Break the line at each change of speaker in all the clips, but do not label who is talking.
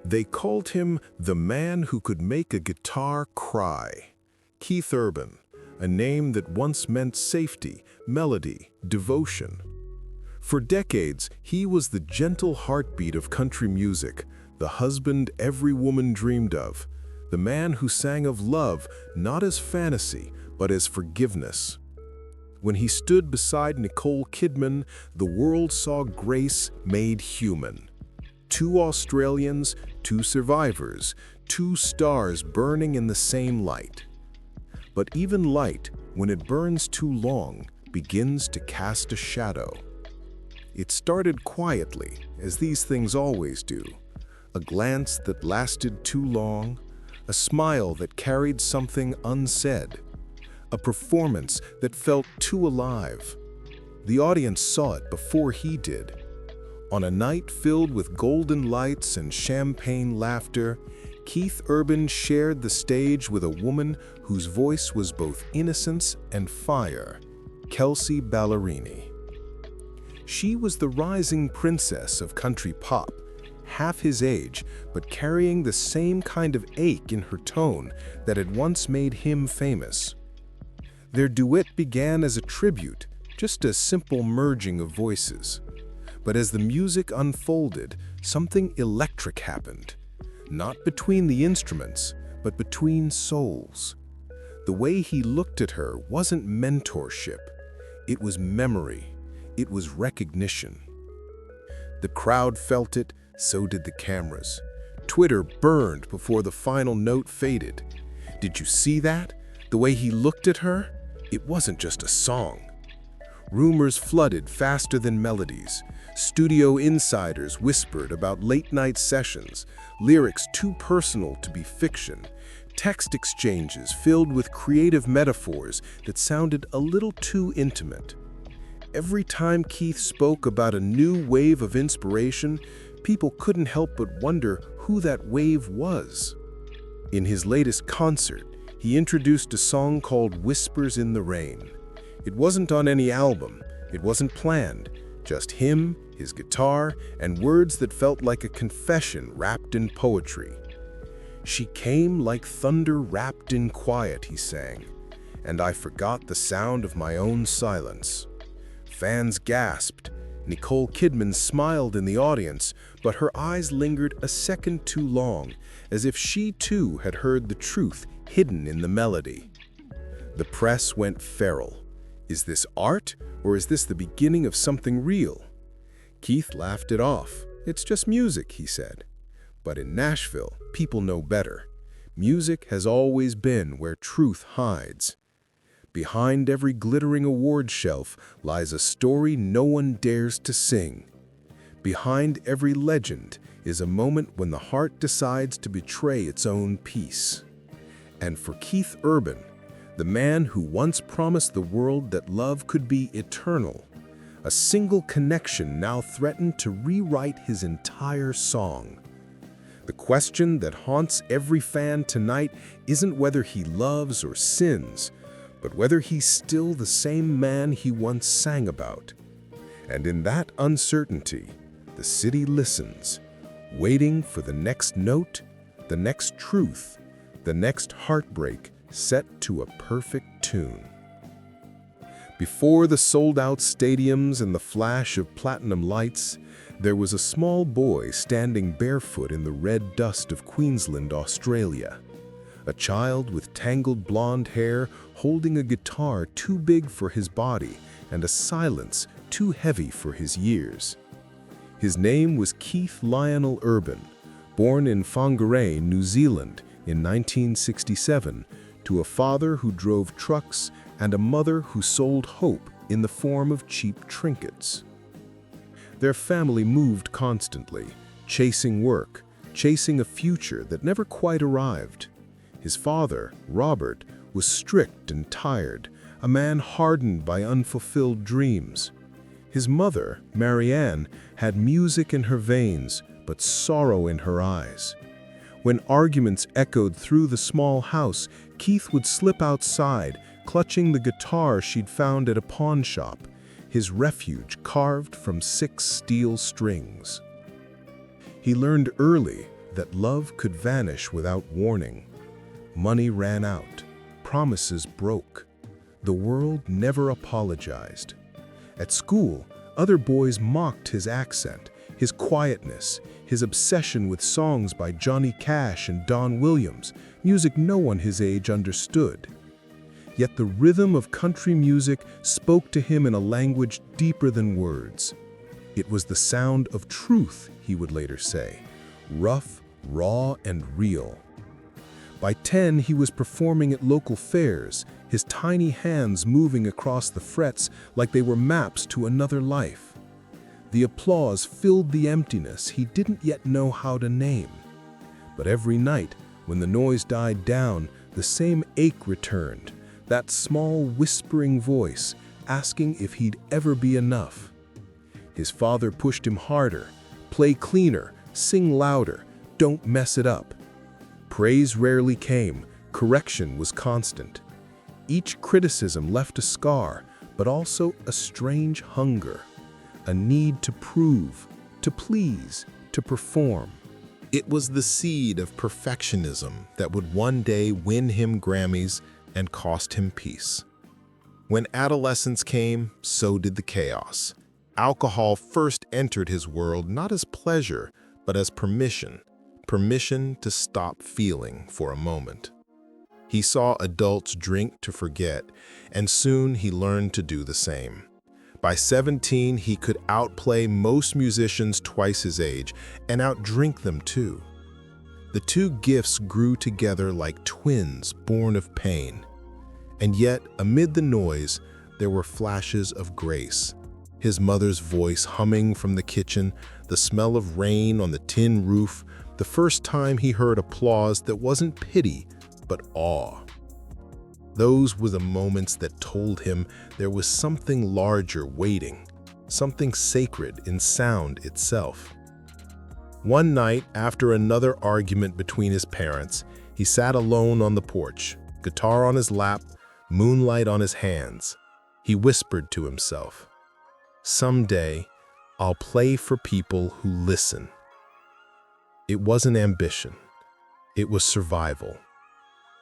They called him the man who could make a guitar cry. Keith Urban, a name that once meant safety, melody, devotion. For decades, he was the gentle heartbeat of country music, the husband every woman dreamed of, the man who sang of love not as fantasy, but as forgiveness. When he stood beside Nicole Kidman, the world saw grace made human. Two Australians, two survivors, two stars burning in the same light. But even light, when it burns too long, begins to cast a shadow. It started quietly, as these things always do. A glance that lasted too long, a smile that carried something unsaid, a performance that felt too alive. The audience saw it before he did. On a night filled with golden lights and champagne laughter, Keith Urban shared the stage with a woman whose voice was both innocence and fire, Kelsea Ballerini. She was the rising princess of country pop, half his age, but carrying the same kind of ache in her tone that had once made him famous. Their duet began as a tribute, just a simple merging of voices. But as the music unfolded, something electric happened. Not between the instruments, but between souls. The way he looked at her wasn't mentorship. It was memory. It was recognition. The crowd felt it, so did the cameras. Twitter burned before the final note faded. Did you see that? The way he looked at her? It wasn't just a song. Rumors flooded faster than melodies. Studio insiders whispered about late-night sessions, lyrics too personal to be fiction, text exchanges filled with creative metaphors that sounded a little too intimate. Every time Keith spoke about a new wave of inspiration, people couldn't help but wonder who that wave was. In his latest concert, he introduced a song called Whispers in the Rain. It wasn't on any album, it wasn't planned, just him, his guitar, and words that felt like a confession wrapped in poetry. She came like thunder wrapped in quiet, he sang, and I forgot the sound of my own silence. Fans gasped. Nicole Kidman smiled in the audience, but her eyes lingered a second too long, as if she too had heard the truth hidden in the melody. The press went feral. Is this art, or is this the beginning of something real? Keith laughed it off. It's just music, he said. But in Nashville, people know better. Music has always been where truth hides. Behind every glittering award shelf lies a story no one dares to sing. Behind every legend is a moment when the heart decides to betray its own peace. And for Keith Urban, the man who once promised the world that love could be eternal, a single connection now threatened to rewrite his entire song. The question that haunts every fan tonight isn't whether he loves or sins, but whether he's still the same man he once sang about. And in that uncertainty, the city listens, waiting for the next note, the next truth, the next heartbreak set to a perfect tune. Before the sold-out stadiums and the flash of platinum lights, there was a small boy standing barefoot in the red dust of Queensland, Australia. A child with tangled blonde hair holding a guitar too big for his body and a silence too heavy for his years. His name was Keith Lionel Urban, born in Whangarei, New Zealand in 1967, to a father who drove trucks and a mother who sold hope in the form of cheap trinkets. Their family moved constantly, chasing work, chasing a future that never quite arrived. His father, Robert, was strict and tired, a man hardened by unfulfilled dreams. His mother, Marianne, had music in her veins, but sorrow in her eyes. When arguments echoed through the small house, Keith would slip outside, clutching the guitar she'd found at a pawn shop, his refuge carved from 6 steel strings. He learned early that love could vanish without warning. Money ran out, promises broke. The world never apologized. At school, other boys mocked his accent, his quietness, his obsession with songs by Johnny Cash and Don Williams, music no one his age understood. Yet the rhythm of country music spoke to him in a language deeper than words. It was the sound of truth, he would later say, rough, raw, and real. By 10, he was performing at local fairs, his tiny hands moving across the frets like they were maps to another life. The applause filled the emptiness he didn't yet know how to name. But every night, when the noise died down, the same ache returned, that small whispering voice asking if he'd ever be enough. His father pushed him harder, play cleaner, sing louder, don't mess it up. Praise rarely came, correction was constant. Each criticism left a scar, but also a strange hunger, a need to prove, to please, to perform. It was the seed of perfectionism that would one day win him Grammys and cost him peace. When adolescence came, so did the chaos. Alcohol first entered his world not as pleasure, but as permission to stop feeling for a moment. He saw adults drink to forget, and soon he learned to do the same. By 17, he could outplay most musicians twice his age and outdrink them too. The two gifts grew together like twins born of pain. And yet, amid the noise, there were flashes of grace. His mother's voice humming from the kitchen, the smell of rain on the tin roof, the first time he heard applause that wasn't pity, but awe. Those were the moments that told him there was something larger waiting, something sacred in sound itself. One night, after another argument between his parents, he sat alone on the porch, guitar on his lap, moonlight on his hands. He whispered to himself, "Someday, I'll play for people who listen." It wasn't ambition. It was survival.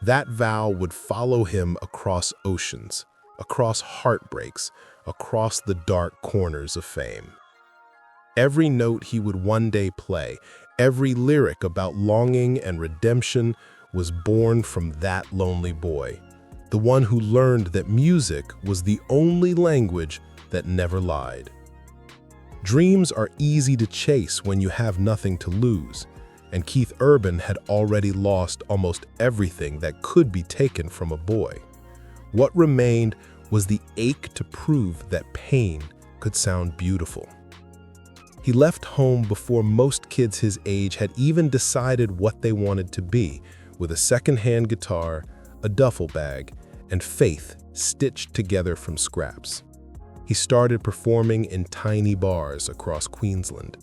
That vow would follow him across oceans, across heartbreaks, across the dark corners of fame. Every note he would one day play, every lyric about longing and redemption was born from that lonely boy, the one who learned that music was the only language that never lied. Dreams are easy to chase when you have nothing to lose, and Keith Urban had already lost almost everything that could be taken from a boy. What remained was the ache to prove that pain could sound beautiful. He left home before most kids his age had even decided what they wanted to be, with a second-hand guitar, a duffel bag, and faith stitched together from scraps. He started performing in tiny bars across Queensland.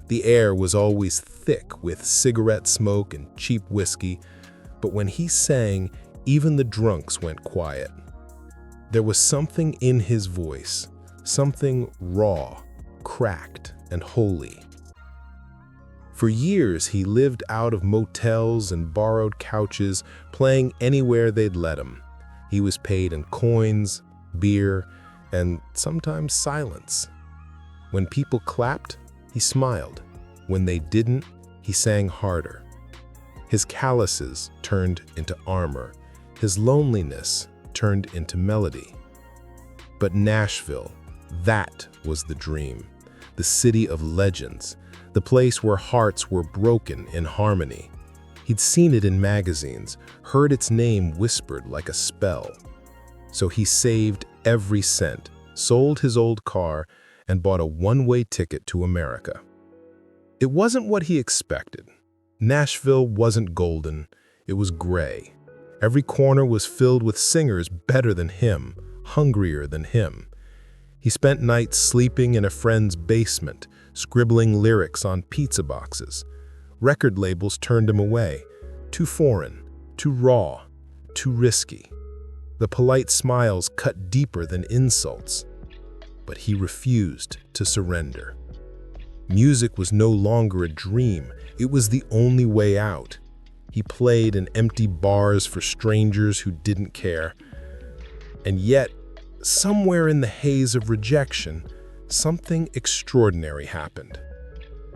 The air was always thick with cigarette smoke and cheap whiskey, but when he sang, even the drunks went quiet. There was something in his voice, something raw, cracked, and holy. For years, he lived out of motels and borrowed couches, playing anywhere they'd let him. He was paid in coins, beer, and sometimes silence. When people clapped, he smiled. When they didn't, he sang harder. His calluses turned into armor. His loneliness turned into melody. But Nashville, that was the dream. The city of legends, the place where hearts were broken in harmony. He'd seen it in magazines, heard its name whispered like a spell. So he saved every cent, sold his old car, and bought a one-way ticket to America. It wasn't what he expected. Nashville wasn't golden, it was gray. Every corner was filled with singers better than him, hungrier than him. He spent nights sleeping in a friend's basement, scribbling lyrics on pizza boxes. Record labels turned him away. Too foreign, too raw, too risky. The polite smiles cut deeper than insults. But he refused to surrender. Music was no longer a dream. It was the only way out. He played in empty bars for strangers who didn't care. And yet, somewhere in the haze of rejection, something extraordinary happened.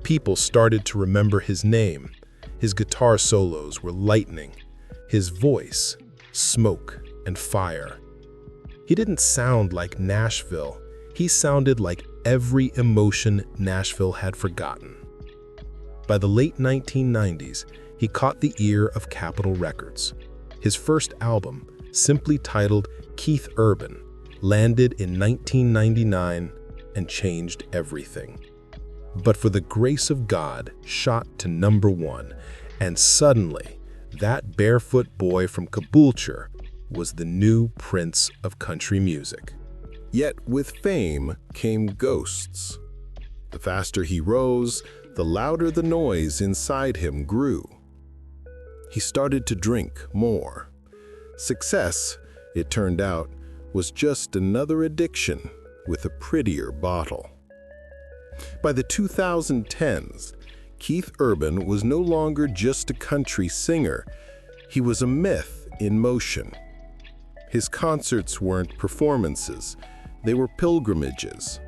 People started to remember his name. His guitar solos were lightning. His voice, smoke and fire. He didn't sound like Nashville. He sounded like every emotion Nashville had forgotten. By the late 1990s, he caught the ear of Capitol Records. His first album, simply titled Keith Urban, landed in 1999 and changed everything. But for the grace of God, shot to #1, and suddenly, that barefoot boy from Caboolture was the new prince of country music. Yet with fame came ghosts. The faster he rose, the louder the noise inside him grew. He started to drink more. Success, it turned out, was just another addiction with a prettier bottle. By the 2010s, Keith Urban was no longer just a country singer. He was a myth in motion. His concerts weren't performances, they were pilgrimages.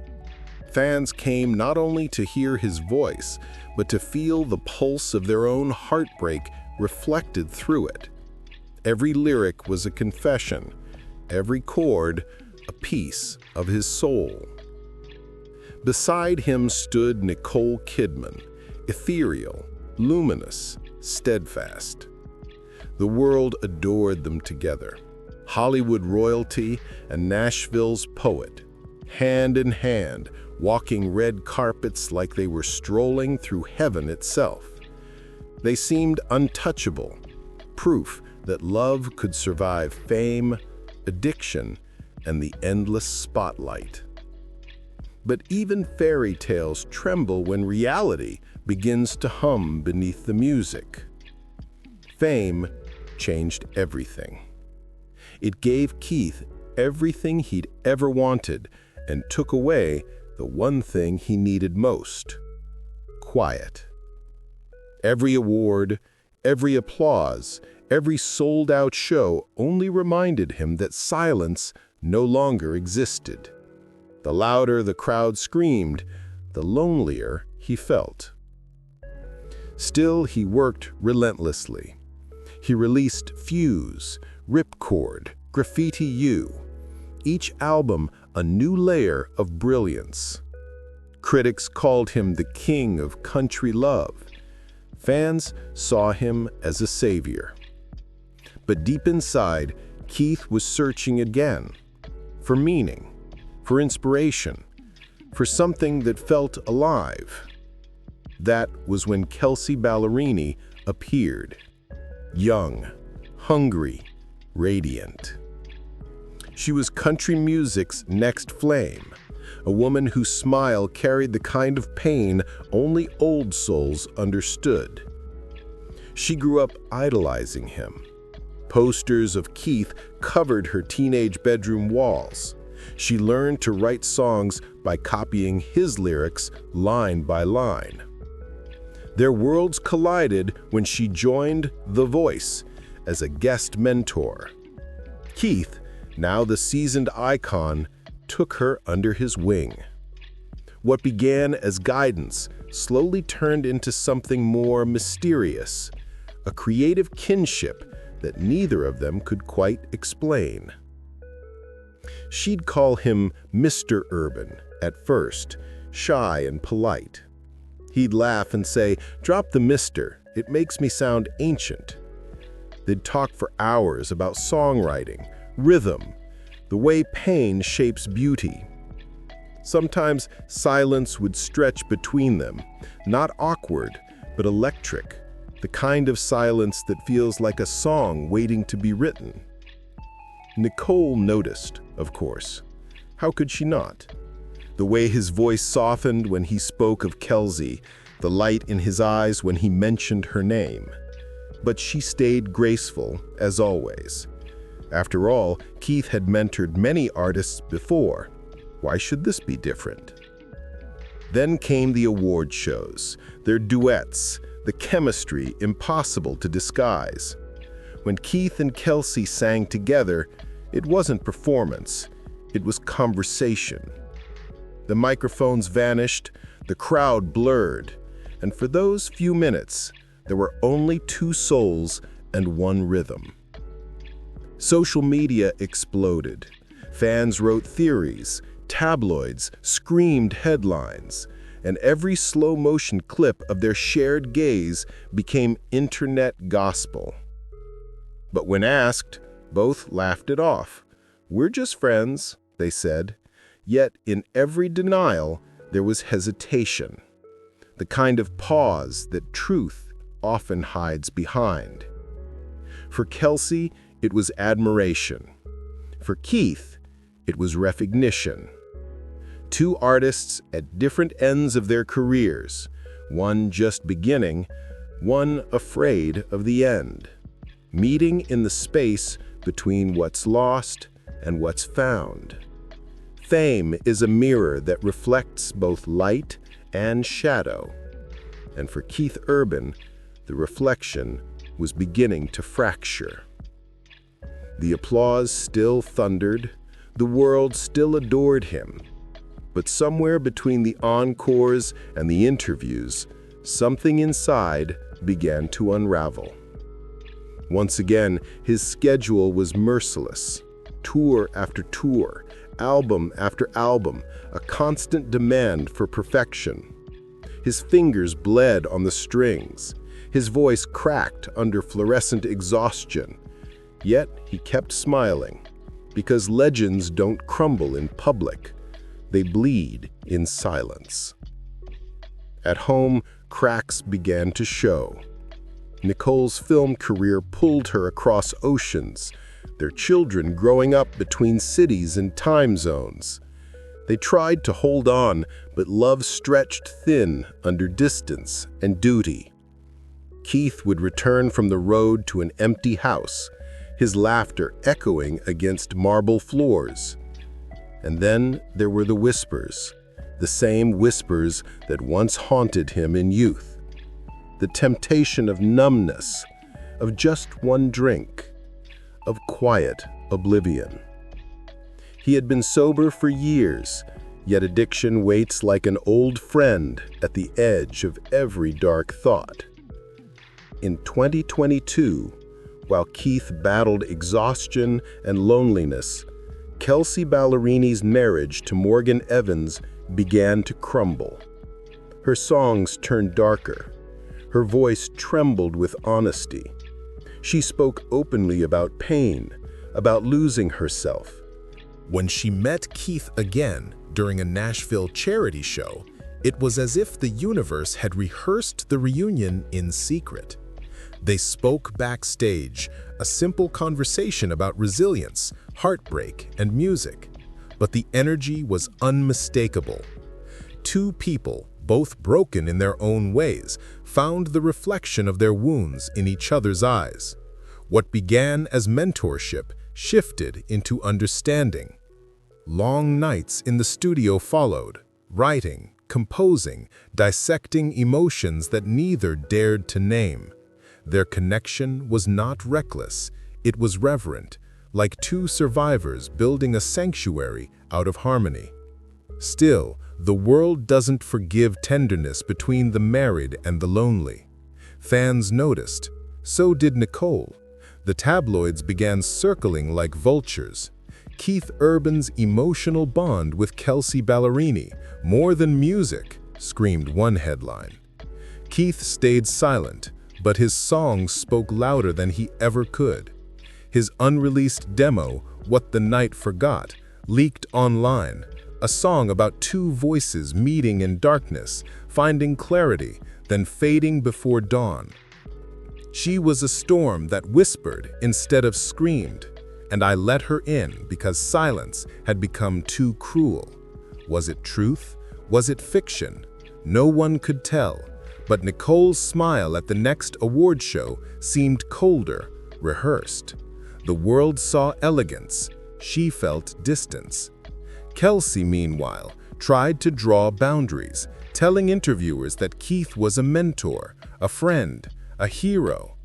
Fans came not only to hear his voice, but to feel the pulse of their own heartbreak reflected through it. Every lyric was a confession, every chord a piece of his soul. Beside him stood Nicole Kidman, ethereal, luminous, steadfast. The world adored them together. Hollywood royalty and Nashville's poet, hand in hand, walking red carpets like they were strolling through heaven itself. They seemed untouchable, proof that love could survive fame, addiction, and the endless spotlight. But even fairy tales tremble when reality begins to hum beneath the music. Fame changed everything. It gave Keith everything he'd ever wanted and took away the one thing he needed most: quiet. Every award, every applause, every sold-out show only reminded him that silence no longer existed. The louder the crowd screamed, the lonelier he felt. Still, he worked relentlessly. He released Fuse, Ripcord, Graffiti U, each album a new layer of brilliance. Critics called him the king of country love. Fans saw him as a savior. But deep inside, Keith was searching again, for meaning, for inspiration, for something that felt alive. That was when Kelsea Ballerini appeared, young, hungry, radiant. She was country music's next flame, a woman whose smile carried the kind of pain only old souls understood. She grew up idolizing him. Posters of Keith covered her teenage bedroom walls. She learned to write songs by copying his lyrics line by line. Their worlds collided when she joined The Voice as a guest mentor. Keith, now the seasoned icon, took her under his wing. What began as guidance slowly turned into something more mysterious, a creative kinship that neither of them could quite explain. She'd call him Mr. Urban at first, shy and polite. He'd laugh and say, "Drop the Mr., it makes me sound ancient." They'd talk for hours about songwriting, rhythm, the way pain shapes beauty. Sometimes silence would stretch between them, not awkward, but electric, the kind of silence that feels like a song waiting to be written. Nicole noticed, of course. How could she not? The way his voice softened when he spoke of Kelsea, the light in his eyes when he mentioned her name. But she stayed graceful, as always. After all, Keith had mentored many artists before. Why should this be different? Then came the award shows, their duets, the chemistry impossible to disguise. When Keith and Kelsea sang together, it wasn't performance, it was conversation. The microphones vanished, the crowd blurred, and for those few minutes, there were only two souls and one rhythm. Social media exploded. Fans wrote theories, tabloids screamed headlines, and every slow-motion clip of their shared gaze became internet gospel. But when asked, both laughed it off. "We're just friends," they said. Yet in every denial, there was hesitation, the kind of pause that truth often hides behind. For Kelsea, it was admiration. For Keith, it was recognition. Two artists at different ends of their careers, one just beginning, one afraid of the end, meeting in the space between what's lost and what's found. Fame is a mirror that reflects both light and shadow. And for Keith Urban, the reflection was beginning to fracture. The applause still thundered, the world still adored him. But somewhere between the encores and the interviews, something inside began to unravel. Once again, his schedule was merciless. Tour after tour, album after album, a constant demand for perfection. His fingers bled on the strings. His voice cracked under fluorescent exhaustion. Yet he kept smiling, because legends don't crumble in public. They bleed in silence. At home, cracks began to show. Nicole's film career pulled her across oceans, their children growing up between cities and time zones. They tried to hold on, but love stretched thin under distance and duty. Keith would return from the road to an empty house, his laughter echoing against marble floors. And then there were the whispers, the same whispers that once haunted him in youth. The temptation of numbness, of just one drink, of quiet oblivion. He had been sober for years, yet addiction waits like an old friend at the edge of every dark thought. In 2022, while Keith battled exhaustion and loneliness, Kelsea Ballerini's marriage to Morgan Evans began to crumble. Her songs turned darker. Her voice trembled with honesty. She spoke openly about pain, about losing herself. When she met Keith again during a Nashville charity show, it was as if the universe had rehearsed the reunion in secret. They spoke backstage, a simple conversation about resilience, heartbreak, and music. But the energy was unmistakable. Two people, both broken in their own ways, found the reflection of their wounds in each other's eyes. What began as mentorship shifted into understanding. Long nights in the studio followed, writing, composing, dissecting emotions that neither dared to name. Their connection was not reckless, it was reverent, like two survivors building a sanctuary out of harmony. Still, the world doesn't forgive tenderness between the married and the lonely. Fans noticed. So did Nicole. The tabloids began circling like vultures. Keith Urban's emotional bond with Kelsea Ballerini, more than music, screamed one headline. Keith stayed silent, but his songs spoke louder than he ever could. His unreleased demo, What the Night Forgot, leaked online, a song about two voices meeting in darkness, finding clarity, then fading before dawn. She was a storm that whispered instead of screamed, and I let her in because silence had become too cruel. Was it truth? Was it fiction? No one could tell. But Nicole's smile at the next award show seemed colder, rehearsed. The world saw elegance. She felt distance. Kelsea, meanwhile, tried to draw boundaries, telling interviewers that Keith was a mentor, a friend, a hero.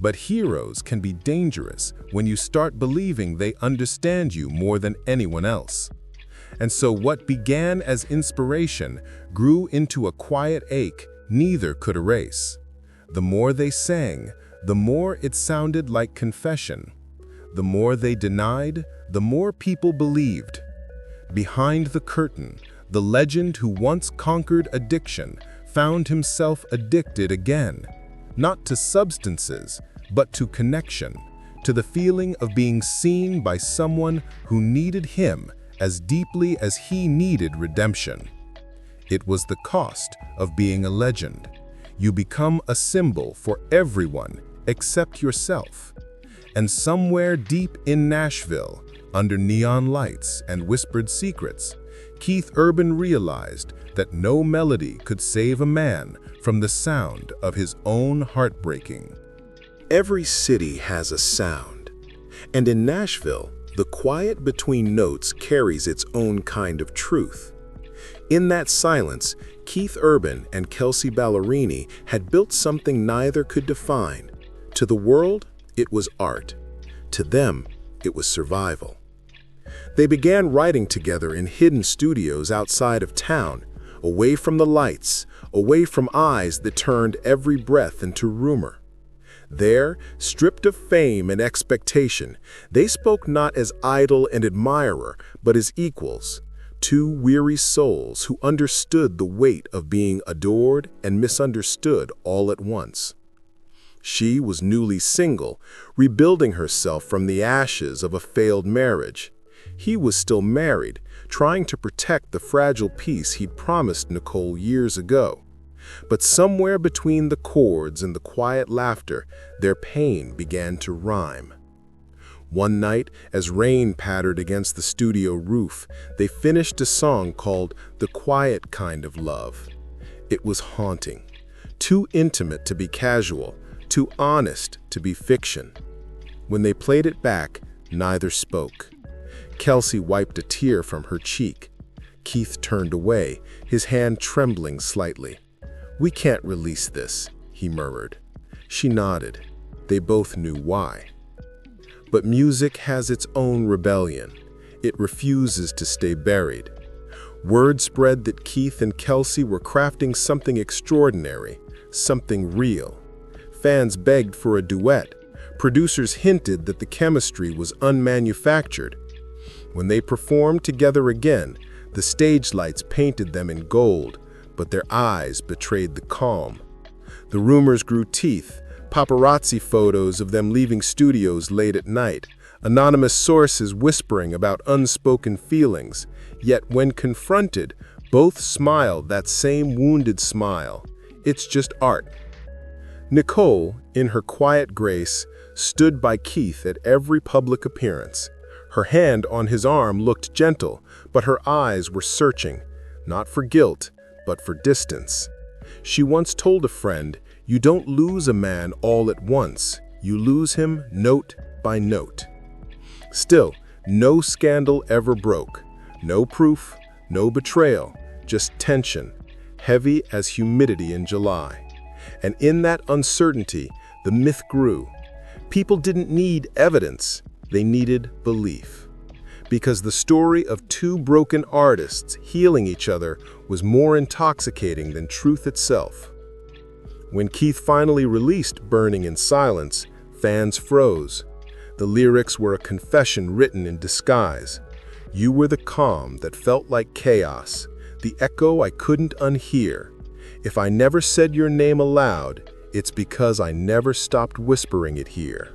But heroes can be dangerous when you start believing they understand you more than anyone else. And so what began as inspiration grew into a quiet ache neither could erase. The more they sang, the more it sounded like confession. The more they denied, the more people believed. Behind the curtain, the legend who once conquered addiction found himself addicted again, not to substances, but to connection, to the feeling of being seen by someone who needed him as deeply as he needed redemption. It was the cost of being a legend. You become a symbol for everyone except yourself. And somewhere deep in Nashville, under neon lights and whispered secrets, Keith Urban realized that no melody could save a man from the sound of his own heartbreaking.
Every city has a sound, and in Nashville, the quiet between notes carries its own kind of truth. In that silence, Keith Urban and Kelsea Ballerini had built something neither could define. To the world, it was art. To them, it was survival. They began writing together in hidden studios outside of town, away from the lights, away from eyes that turned every breath into rumor. There, stripped of fame and expectation, they spoke not as idol and admirer, but as equals, two weary souls who understood the weight of being adored and misunderstood all at once. She was newly single, rebuilding herself from the ashes of a failed marriage. He was still married, trying to protect the fragile peace he'd promised Nicole years ago. But somewhere between the chords and the quiet laughter, their pain began to rhyme. One night, as rain pattered against the studio roof, they finished a song called "The Quiet Kind of Love." It was haunting, too intimate to be casual, too honest to be fiction. When they played it back, neither spoke. Kelsea wiped a tear from her cheek. Keith turned away, his hand trembling slightly. "We can't release this," he murmured. She nodded. They both knew why. But music has its own rebellion. It refuses to stay buried. Word spread that Keith and Kelsea were crafting something extraordinary, something real. Fans begged for a duet. Producers hinted that the chemistry was unmanufactured. When they performed together again, the stage lights painted them in gold, but their eyes betrayed the calm. The rumors grew teeth, paparazzi photos of them leaving studios late at night, anonymous sources whispering about unspoken feelings. Yet when confronted, both smiled that same wounded smile. It's just art. Nicole, in her quiet grace, stood by Keith at every public appearance. Her hand on his arm looked gentle, but her eyes were searching, not for guilt, but for distance. She once told a friend, "You don't lose a man all at once, you lose him note by note." Still, no scandal ever broke. No proof, no betrayal, just tension, heavy as humidity in July. And in that uncertainty, the myth grew. People didn't need evidence, they needed belief. Because the story of two broken artists healing each other was more intoxicating than truth itself. When Keith finally released "Burning in Silence," fans froze. The lyrics were a confession written in disguise. "You were the calm that felt like chaos, the echo I couldn't unhear. If I never said your name aloud, it's because I never stopped whispering it here."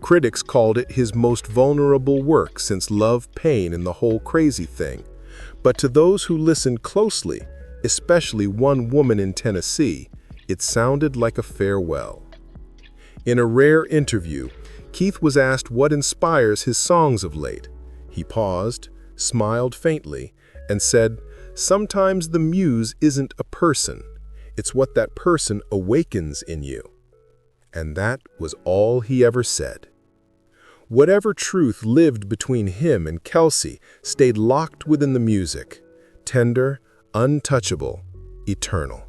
Critics called it his most vulnerable work since Love, Pain, and the Whole Crazy Thing. But to those who listened closely, especially one woman in Tennessee, it sounded like a farewell. In a rare interview, Keith was asked what inspires his songs of late. He paused, smiled faintly, and said, "Sometimes the muse isn't a person. It's what that person awakens in you." And that was all he ever said. Whatever truth lived between him and Kelsea stayed locked within the music, tender, untouchable, eternal.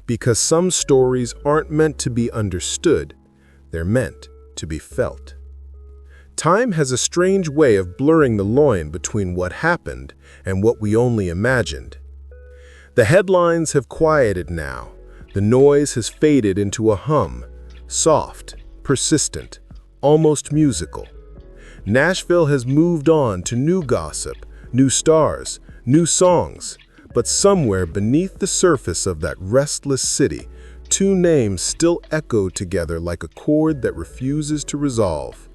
Because some stories aren't meant to be understood, they're meant to be felt. Time has a strange way of blurring the line between what happened and what we only imagined. The headlines have quieted now. The noise has faded into a hum, soft, persistent, almost musical. Nashville has moved on to new gossip, new stars, new songs, but somewhere beneath the surface of that restless city, two names still echo together like a chord that refuses to resolve: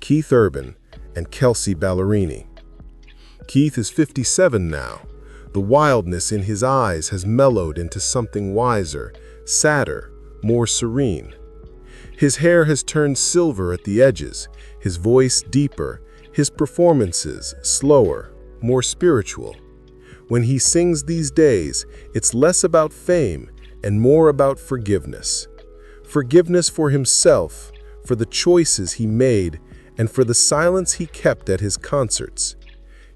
Keith Urban and Kelsea Ballerini. Keith is 57 now. The wildness in his eyes has mellowed into something wiser, sadder, more serene. His hair has turned silver at the edges, his voice deeper, his performances slower, more spiritual. When he sings these days, it's less about fame and more about forgiveness. Forgiveness for himself, for the choices he made, and for the silence he kept at his concerts.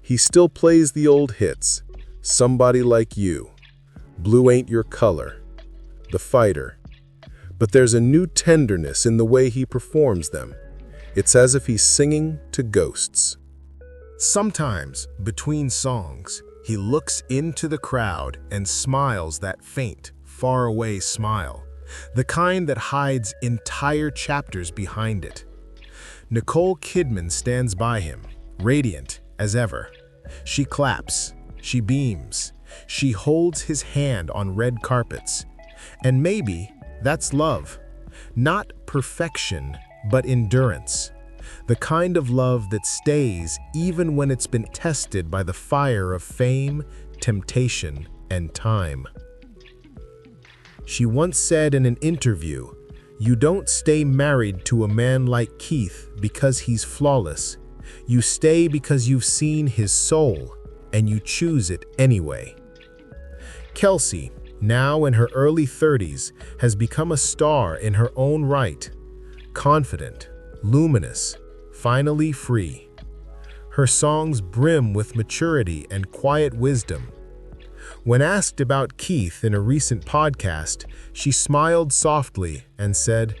He still plays the old hits: Somebody Like You, Blue Ain't Your Color, The Fighter. But there's a new tenderness in the way he performs them. It's as if he's singing to ghosts. Sometimes, between songs, he looks into the crowd and smiles that faint, faraway smile, the kind that hides entire chapters behind it. Nicole Kidman stands by him, radiant as ever. She claps, she beams, she holds his hand on red carpets. And maybe that's love. Not perfection, but endurance. The kind of love that stays even when it's been tested by the fire of fame, temptation, and time. She once said in an interview, "You don't stay married to a man like Keith because he's flawless. You stay because you've seen his soul, and you choose it anyway." Kelsea, now in her early 30s, has become a star in her own right. Confident, luminous, finally free. Her songs brim with maturity and quiet wisdom. When asked about Keith in a recent podcast, she smiled softly and said,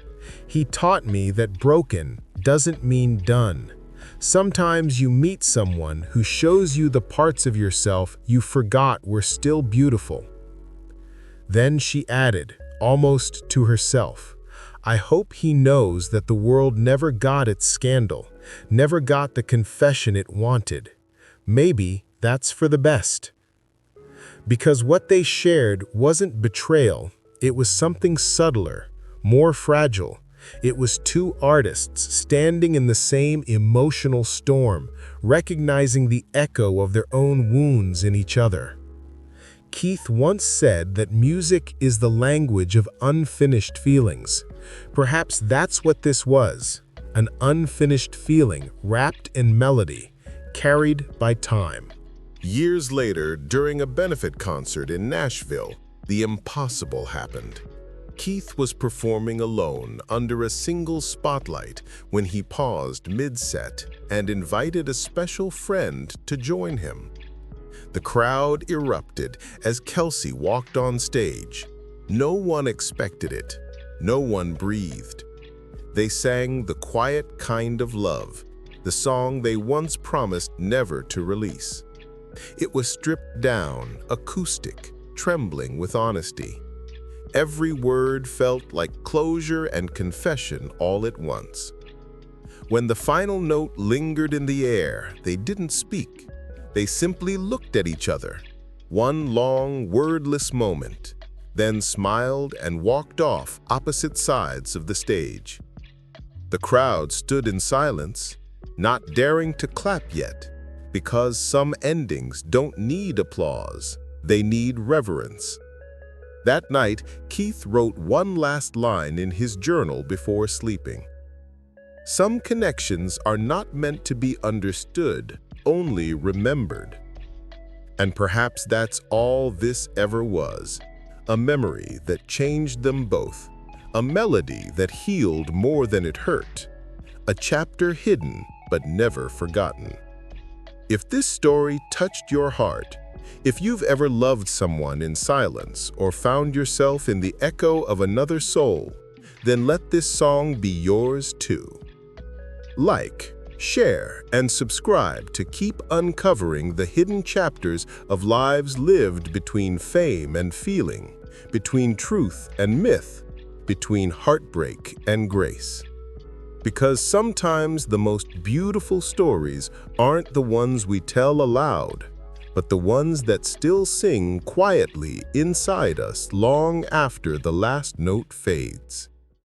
"He taught me that broken doesn't mean done. Sometimes you meet someone who shows you the parts of yourself you forgot were still beautiful." Then she added, almost to herself, "I hope he knows that the world never got its scandal, never got the confession it wanted. Maybe that's for the best." Because what they shared wasn't betrayal, it was something subtler, more fragile. It was two artists standing in the same emotional storm, recognizing the echo of their own wounds in each other. Keith once said that music is the language of unfinished feelings. Perhaps that's what this was, an unfinished feeling wrapped in melody, carried by time.
Years later, during a benefit concert in Nashville, the impossible happened. Keith was performing alone under a single spotlight when he paused mid-set and invited a special friend to join him. The crowd erupted as Kelsea walked on stage. No one expected it. No one breathed. They sang The Quiet Kind of Love, the song they once promised never to release. It was stripped down, acoustic, trembling with honesty. Every word felt like closure and confession all at once. When the final note lingered in the air, they didn't speak. They simply looked at each other. One long, wordless moment, then smiled and walked off opposite sides of the stage. The crowd stood in silence, not daring to clap yet, because some endings don't need applause, they need reverence. That night, Keith wrote one last line in his journal before sleeping. "Some connections are not meant to be understood, only remembered." And perhaps that's all this ever was, a memory that changed them both, a melody that healed more than it hurt, a chapter hidden but never forgotten. If this story touched your heart, If you've ever loved someone in silence or found yourself in the echo of another soul, then let this song be yours too. Like, share, and subscribe to keep uncovering the hidden chapters of lives lived between fame and feeling, between truth and myth, between heartbreak and grace. Because sometimes the most beautiful stories aren't the ones we tell aloud, but the ones that still sing quietly inside us long after the last note fades.